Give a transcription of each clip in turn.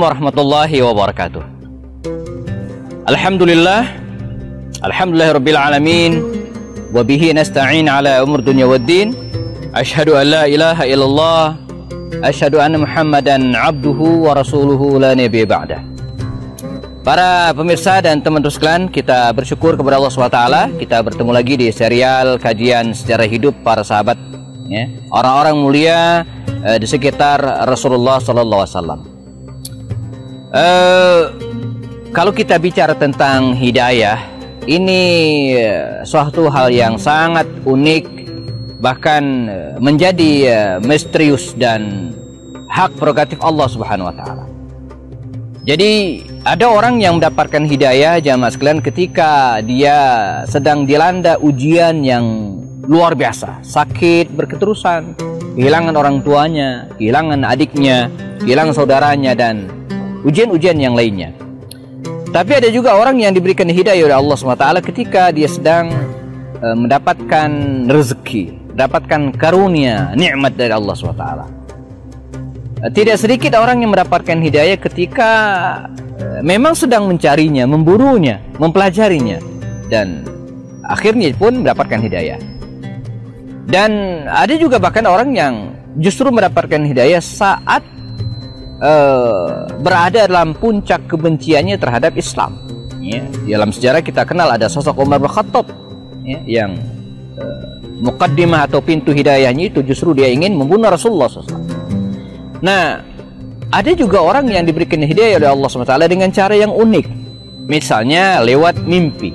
Warahmatullahi wabarakatuh. Alhamdulillahirabbil alamin wa bihi nasta'in ala umur dunya waddin. Asyhadu an la ilaha illallah, asyhadu anna Muhammadan abduhu wa rasuluhu la nabiyya ba'dah. Para pemirsa dan teman-teman sekalian, kita bersyukur kepada Allah SWT. Kita bertemu lagi di serial kajian sejarah hidup para sahabat, ya, orang-orang mulia di sekitar Rasulullah SAW. Kalau kita bicara tentang hidayah, ini suatu hal yang sangat unik, bahkan menjadi misterius dan hak prerogatif Allah Subhanahu wa taala. Jadi ada orang yang mendapatkan hidayah, jamaah sekalian, ketika dia sedang dilanda ujian yang luar biasa, sakit berketerusan, kehilangan orang tuanya, kehilangan adiknya, kehilangan saudaranya, dan ujian-ujian yang lainnya. Tapi ada juga orang yang diberikan hidayah oleh Allah SWT ketika dia sedang mendapatkan rezeki, mendapatkan karunia, nikmat dari Allah SWT. Tidak sedikit orang yang mendapatkan hidayah ketika memang sedang mencarinya, memburunya, mempelajarinya, dan akhirnya pun mendapatkan hidayah. Dan ada juga bahkan orang yang justru mendapatkan hidayah saat berada dalam puncak kebenciannya terhadap Islam. Ya, dalam sejarah kita kenal ada sosok Umar bin Khattab, ya, yang muqaddimah atau pintu hidayahnya itu justru dia ingin membunuh Rasulullah SAW. Nah, ada juga orang yang diberikan hidayah oleh Allah SWT dengan cara yang unik, misalnya lewat mimpi.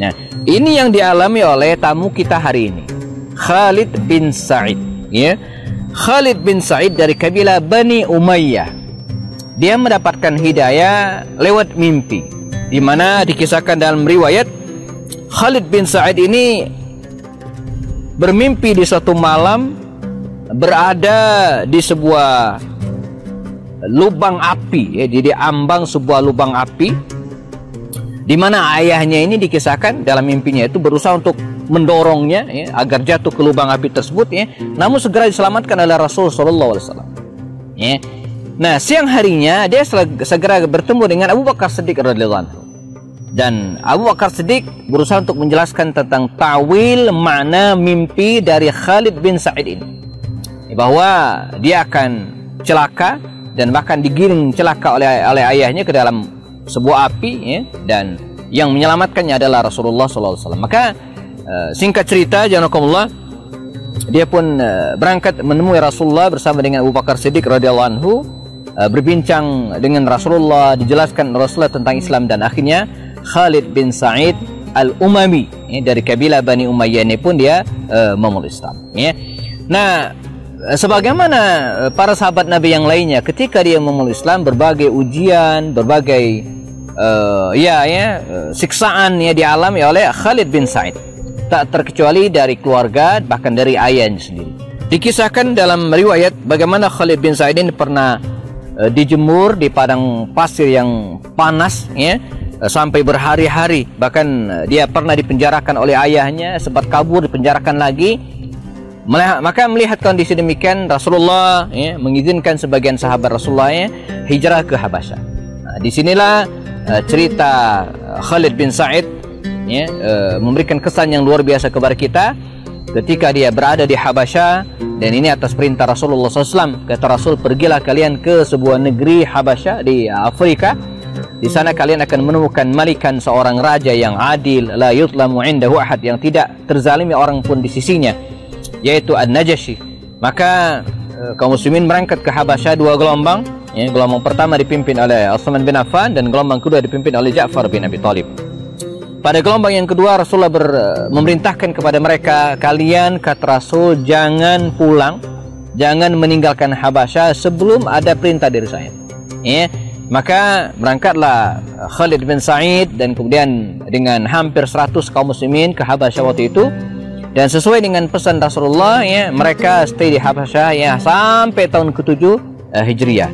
Nah, ini yang dialami oleh tamu kita hari ini, Khalid bin Sa'id. Ya, Khalid bin Sa'id dari kabilah Bani Umayyah. Dia mendapatkan hidayah lewat mimpi, di mana dikisahkan dalam riwayat Khalid bin Sa'id ini bermimpi di suatu malam berada di sebuah lubang api, ya, jadi ambang sebuah lubang api, di mana ayahnya ini dikisahkan dalam mimpinya itu berusaha untuk mendorongnya, ya, agar jatuh ke lubang api tersebut, ya, namun segera diselamatkan oleh Rasul SAW. Ya. Nah, siang harinya dia segera bertemu dengan Abu Bakar Siddiq radhiyallahu anhu. Dan Abu Bakar Siddiq berusaha untuk menjelaskan tentang ta'wil makna mimpi dari Khalid bin Sa'id ini, bahwa dia akan celaka dan bahkan digiring celaka oleh ayahnya ke dalam sebuah api, ya, dan yang menyelamatkannya adalah Rasulullah SAW. Maka singkat cerita, janakumullah, dia pun berangkat menemui Rasulullah bersama dengan Abu Bakar Siddiq radhiyallahu anhu, berbincang dengan Rasulullah, dijelaskan Rasulullah tentang Islam, dan akhirnya Khalid bin Sa'id al-Umami, ya, dari kabilah Bani Umayyah ini pun dia memeluk Islam. Ya. Nah, sebagaimana para sahabat Nabi yang lainnya, ketika dia memeluk Islam, berbagai ujian, berbagai siksaan, ya, dialami oleh Khalid bin Sa'id, tak terkecuali dari keluarga, bahkan dari ayahnya sendiri. Dikisahkan dalam riwayat bagaimana Khalid bin Sa'id ini pernah dijemur di padang pasir yang panas, ya, sampai berhari-hari. Bahkan dia pernah dipenjarakan oleh ayahnya, sempat kabur, dipenjarakan lagi. Maka melihat kondisi demikian, Rasulullah, ya, mengizinkan sebagian sahabat Rasulullah, ya, hijrah ke Habasyah. Nah, disinilah cerita Khalid bin Sa'id, ya, memberikan kesan yang luar biasa kepada kita ketika dia berada di Habasyah. Dan ini atas perintah Rasulullah SAW. Kata Rasul, pergilah kalian ke sebuah negeri Habasyah di Afrika. Di sana kalian akan menemukan malikan, seorang raja yang adil, la yutlamu indahu ahad, yang tidak terzalimi orang pun di sisinya, yaitu An-Najashi. Maka kaum muslimin berangkat ke Habasyah dua gelombang, ya, gelombang pertama dipimpin oleh Utsman bin Affan dan gelombang kedua dipimpin oleh Ja'far bin Abi Thalib. Pada gelombang yang kedua, Rasulullah memerintahkan kepada mereka, kalian, kata Rasul, jangan pulang, jangan meninggalkan Habasyah sebelum ada perintah dari saya. Ya. Maka berangkatlah Khalid bin Sa'id dan kemudian dengan hampir 100 kaum muslimin ke Habasyah waktu itu. Dan sesuai dengan pesan Rasulullah, ya, mereka stay di Habasyah, ya, sampai tahun ke-7 Hijriah.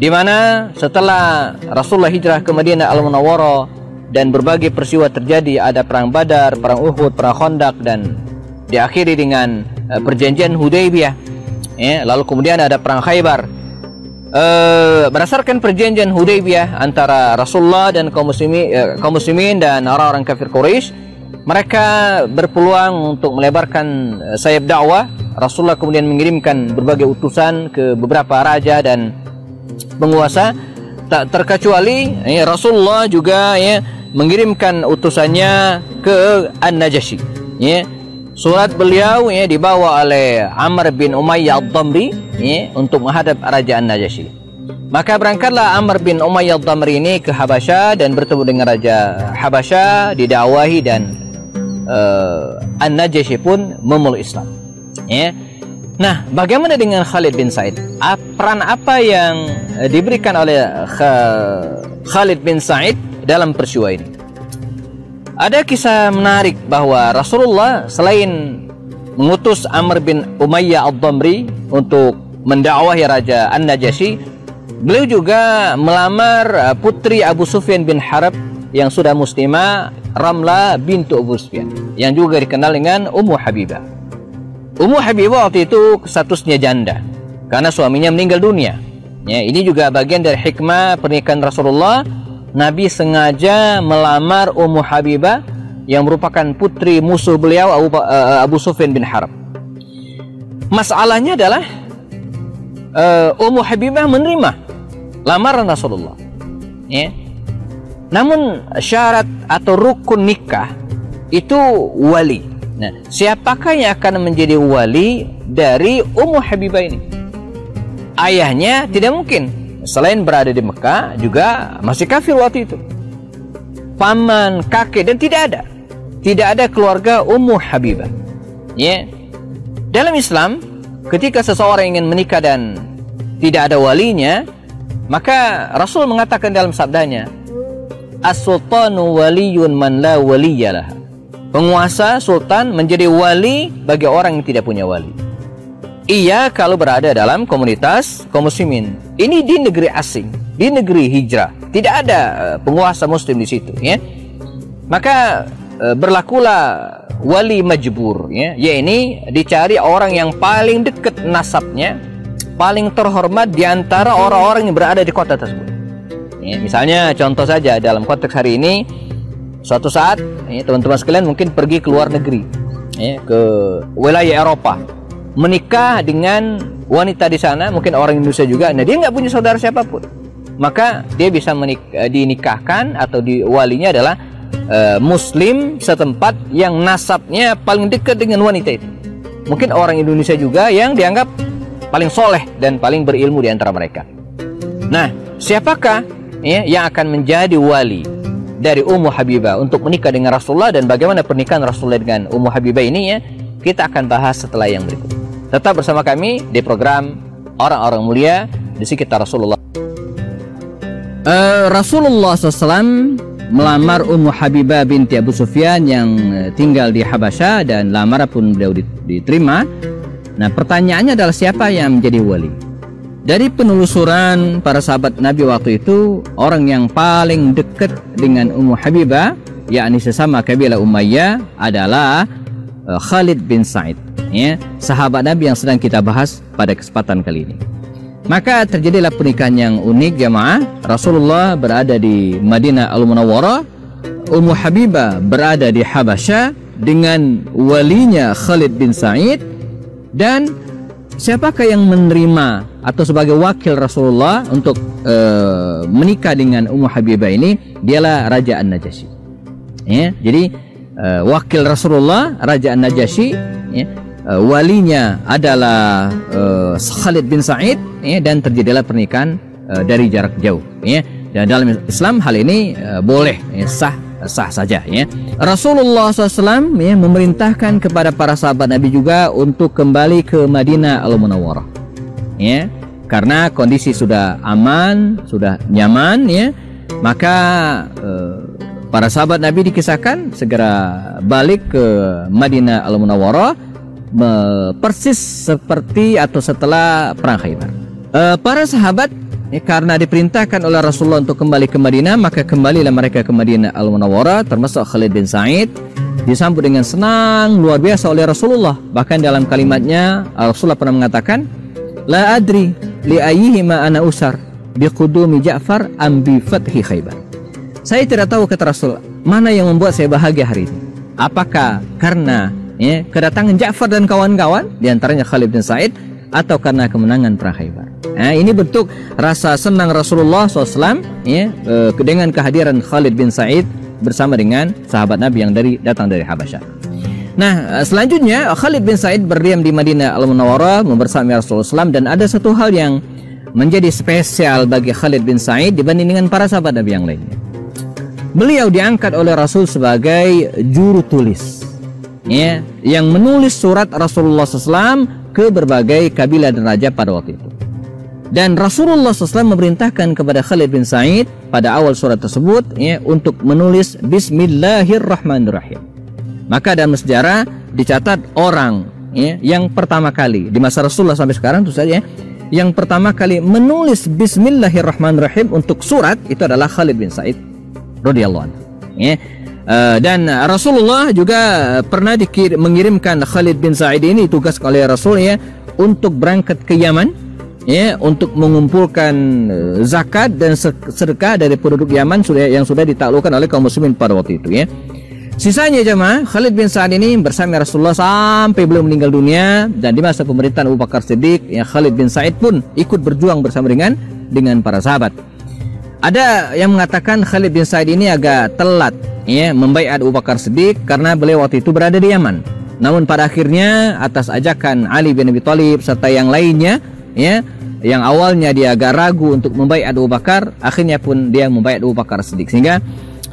Di mana setelah Rasulullah hijrah ke Madinah Al-Munawwarah dan berbagai peristiwa terjadi, ada perang Badar, perang Uhud, perang Khandaq, dan diakhiri dengan perjanjian Hudaybiyah, ya, lalu kemudian ada perang Khaybar. berdasarkan perjanjian Hudaybiyah antara Rasulullah dan kaum muslimin dan orang-orang kafir Quraisy, mereka berpeluang untuk melebarkan sayap dakwah. Rasulullah kemudian mengirimkan berbagai utusan ke beberapa raja dan penguasa. Tak terkecuali Rasulullah juga mengirimkan utusannya ke An-Najasyi. Surat beliau dibawa oleh Amr bin Umayyah Ad-Damri untuk menghadap Raja An-Najasyi. Maka berangkatlah Amr bin Umayyah Ad-Damri ini ke Habasyah dan bertemu dengan Raja Habasyah, didakwahi, dan An-Najasyi pun memeluk Islam. Nah, bagaimana dengan Khalid bin Sa'id? Peran apa yang diberikan oleh Khalid bin Sa'id dalam peristiwa ini? Ada kisah menarik bahwa Rasulullah selain mengutus Amr bin Umayyah Ad-Damri untuk mendakwahi Raja An-Najasyi, beliau juga melamar putri Abu Sufyan bin Harb yang sudah muslimah, Ramlah bintu Abu Sufyan, yang juga dikenal dengan Ummu Habibah. Ummu Habibah waktu itu statusnya janda karena suaminya meninggal dunia. Ini juga bagian dari hikmah pernikahan Rasulullah. Nabi sengaja melamar Ummu Habibah yang merupakan putri musuh beliau, Abu Sufyan bin Harb. Masalahnya adalah Ummu Habibah menerima lamaran Rasulullah. Namun syarat atau rukun nikah itu wali. Nah, siapakah yang akan menjadi wali dari Ummu Habibah ini? Ayahnya tidak mungkin, selain berada di Mekah juga masih kafir waktu itu. Paman, kakek, dan tidak ada keluarga Ummu Habibah. Dalam Islam, ketika seseorang ingin menikah dan tidak ada walinya, maka Rasul mengatakan dalam sabdanya, as-sultanu waliyun man la waliyalah. Penguasa sultan menjadi wali bagi orang yang tidak punya wali. Ia kalau berada dalam komunitas kaum muslimin. Ini di negeri asing, di negeri hijrah, tidak ada penguasa muslim di situ. Maka berlakulah wali majbur. Yaitu dicari orang yang paling dekat nasabnya, paling terhormat di antara orang-orang yang berada di kota tersebut. Misalnya contoh saja dalam konteks hari ini, suatu saat teman-teman sekalian mungkin pergi ke luar negeri, ke wilayah Eropa, menikah dengan wanita di sana, mungkin orang Indonesia juga. Nah, dia nggak punya saudara siapapun, maka dia bisa dinikahkan atau walinya adalah muslim setempat yang nasabnya paling dekat dengan wanita itu. Mungkin orang Indonesia juga yang dianggap paling soleh dan paling berilmu di antara mereka. Nah, siapakah yang akan menjadi wali dari Ummu Habibah untuk menikah dengan Rasulullah, dan bagaimana pernikahan Rasulullah dengan Ummu Habibah ini kita akan bahas setelah yang berikut. Tetap bersama kami di program Orang-Orang Mulia di Sekitar Rasulullah. Rasulullah SAW melamar Ummu Habibah binti Abu Sufyan yang tinggal di Habasyah, dan lamaran pun beliau diterima. Nah, pertanyaannya adalah siapa yang menjadi wali? Dari penelusuran para sahabat Nabi waktu itu, orang yang paling dekat dengan Ummu Habibah, yakni sesama kabilah Umayyah, adalah Khalid bin Sa'id, sahabat Nabi yang sedang kita bahas pada kesempatan kali ini. Maka terjadilah pernikahan yang unik, jamaah. Rasulullah berada di Madinah Al-Munawwarah, Ummu Habibah berada di Habasyah dengan walinya Khalid bin Sa'id, dan siapakah yang menerima atau sebagai wakil Rasulullah untuk menikah dengan Ummu Habibah ini? Dialah Raja An-Najasyi. Jadi wakil Rasulullah Raja An-Najasyi, walinya adalah Khalid bin Sa'id, dan terjadilah pernikahan dari jarak jauh. Dan dalam Islam hal ini boleh, sah saja. Rasulullah SAW memerintahkan kepada para sahabat Nabi juga untuk kembali ke Madinah Al-Munawwarah, karena kondisi sudah aman, sudah nyaman, maka para sahabat Nabi dikisahkan segera balik ke Madinah Al-Munawwarah, persis seperti atau setelah perang Khaybar. Para sahabat karena diperintahkan oleh Rasulullah untuk kembali ke Madinah, maka kembalilah mereka ke Madinah Al-Munawwarah, termasuk Khalid bin Sa'id. Disambut dengan senang luar biasa oleh Rasulullah. Bahkan dalam kalimatnya Rasulullah pernah mengatakan, la adri li ayyihima ana usar biqudumi Ja'far am bi fathi Khaybar. Saya tidak tahu, kata Rasul, mana yang membuat saya bahagia hari ini. Apakah karena kedatangan Ja'far dan kawan-kawan, diantaranya Khalid bin Sa'id, atau karena kemenangan perang Khaybar. Ini bentuk rasa senang Rasulullah SAW dengan kehadiran Khalid bin Sa'id bersama dengan sahabat Nabi yang datang dari Habasyah. Nah, selanjutnya Khalid bin Sa'id berdiam di Madinah Al-Munawwarah bersama Rasulullah SAW, dan ada satu hal yang menjadi spesial bagi Khalid bin Sa'id dibanding dengan para sahabat Nabi yang lainnya. Beliau diangkat oleh Rasul sebagai juru tulis, yang menulis surat Rasulullah SAW ke berbagai kabilah dan raja pada waktu itu. Dan Rasulullah SAW memerintahkan kepada Khalid bin Sa'id pada awal surat tersebut untuk menulis Bismillahirrahmanirrahim. Maka dalam sejarah dicatat orang yang pertama kali di masa Rasulullah sampai sekarang itu saja, yang pertama kali menulis Bismillahirrahmanirrahim untuk surat itu adalah Khalid bin Sa'id radhiyallahu anhu. Dan Rasulullah juga pernah mengirimkan Khalid bin Sa'id ini, tugas oleh Rasul untuk berangkat ke Yaman, untuk mengumpulkan zakat dan sedekah dari penduduk Yaman yang sudah ditaklukkan oleh kaum muslimin pada waktu itu. Sisanya jemaah, Khalid bin Sa'id ini bersama Rasulullah sampai beliau meninggal dunia, dan di masa pemerintahan Abu Bakar Siddiq, Khalid bin Sa'id pun ikut berjuang bersama dengan para sahabat. Ada yang mengatakan Khalid bin Sa'id ini agak telat membaiat Abu Bakar Siddiq karena beliau waktu itu berada di Yaman. Namun pada akhirnya atas ajakan Ali bin Abi Thalib serta yang lainnya, yang awalnya dia agak ragu untuk membaiat Abu Bakar, akhirnya pun dia membaiat Abu Bakar Siddiq. Sehingga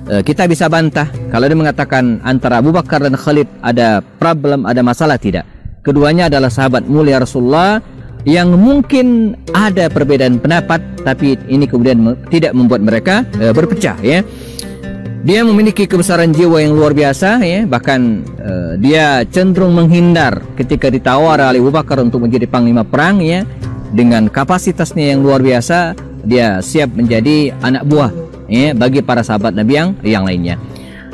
kita bisa bantah kalau dia mengatakan antara Abu Bakar dan Khalid ada problem, ada masalah, tidak. Keduanya adalah sahabat mulia Rasulullah yang mungkin ada perbedaan pendapat, tapi ini kemudian tidak membuat mereka berpecah. Dia memiliki kebesaran jiwa yang luar biasa, bahkan dia cenderung menghindar ketika ditawar oleh Abu Bakar untuk menjadi panglima perang. Dengan kapasitasnya yang luar biasa, dia siap menjadi anak buah bagi para sahabat Nabi yang lainnya.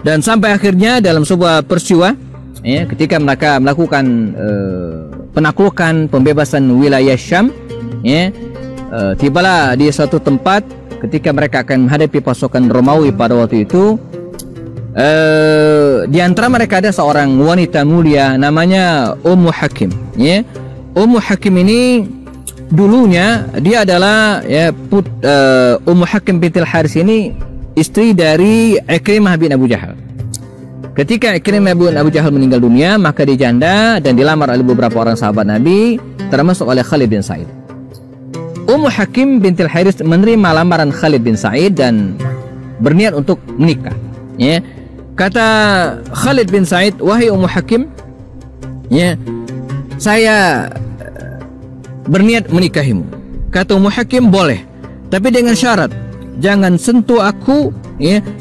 Dan sampai akhirnya dalam sebuah peristiwa, ketika mereka melakukan penaklukan pembebasan wilayah Syam, tibalah di suatu tempat ketika mereka akan menghadapi pasukan Romawi pada waktu itu. Di antara mereka ada seorang wanita mulia namanya Ummu Hakim. Ummu Hakim ini dulunya dia adalah Ummu Hakim bintil Haris ini istri dari Ikrimah bin Abu Jahal. Ketika Ikrimah bin Abu Jahal meninggal dunia, maka dia janda dan dilamar oleh beberapa orang sahabat Nabi, termasuk oleh Khalid bin Sa'id. Ummu Hakim bintil Haris menerima lamaran Khalid bin Sa'id dan berniat untuk menikah. Kata Khalid bin Sa'id, wahai Ummu Hakim, saya berniat menikahimu. Kata Ummu Hakim, boleh, tapi dengan syarat jangan sentuh aku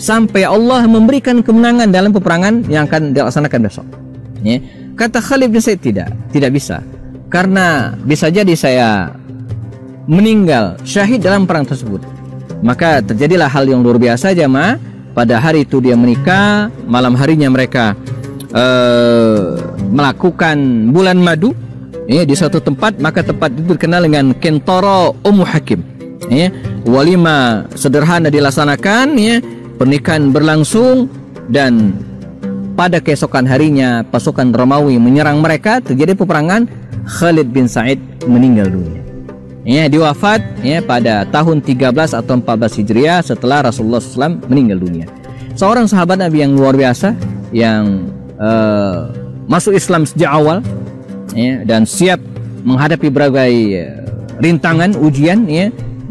sampai Allah memberikan kemenangan dalam peperangan yang akan dilaksanakan besok. Kata Khalid bin Sa'id, tidak bisa, karena bisa jadi saya meninggal syahid dalam perang tersebut. Maka terjadilah hal yang luar biasa jemaah. Pada hari itu dia menikah, malam harinya mereka melakukan bulan madu di suatu tempat. Maka tempat itu dikenal dengan Kentoro Ummu Hakim. Walimah sederhana dilaksanakan, pernikahan berlangsung, dan pada keesokan harinya pasukan Romawi menyerang mereka, terjadi peperangan. Khalid bin Sa'id meninggal dunia. Dia wafat pada tahun 13 atau 14 Hijriah setelah Rasulullah SAW meninggal dunia. Seorang sahabat Nabi yang luar biasa, yang masuk Islam sejak awal, dan siap menghadapi berbagai rintangan, ujian,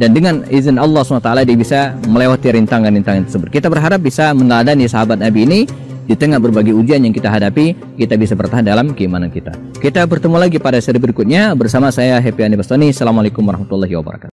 dan dengan izin Allah SWT dia bisa melewati rintangan-rintangan tersebut. Kita berharap bisa meneladani sahabat Nabi ini. Di tengah berbagai ujian yang kita hadapi, kita bisa bertahan dalam keimanan kita. Kita bertemu lagi pada seri berikutnya bersama saya Happy Andi Bastoni. Assalamualaikum warahmatullahi wabarakatuh.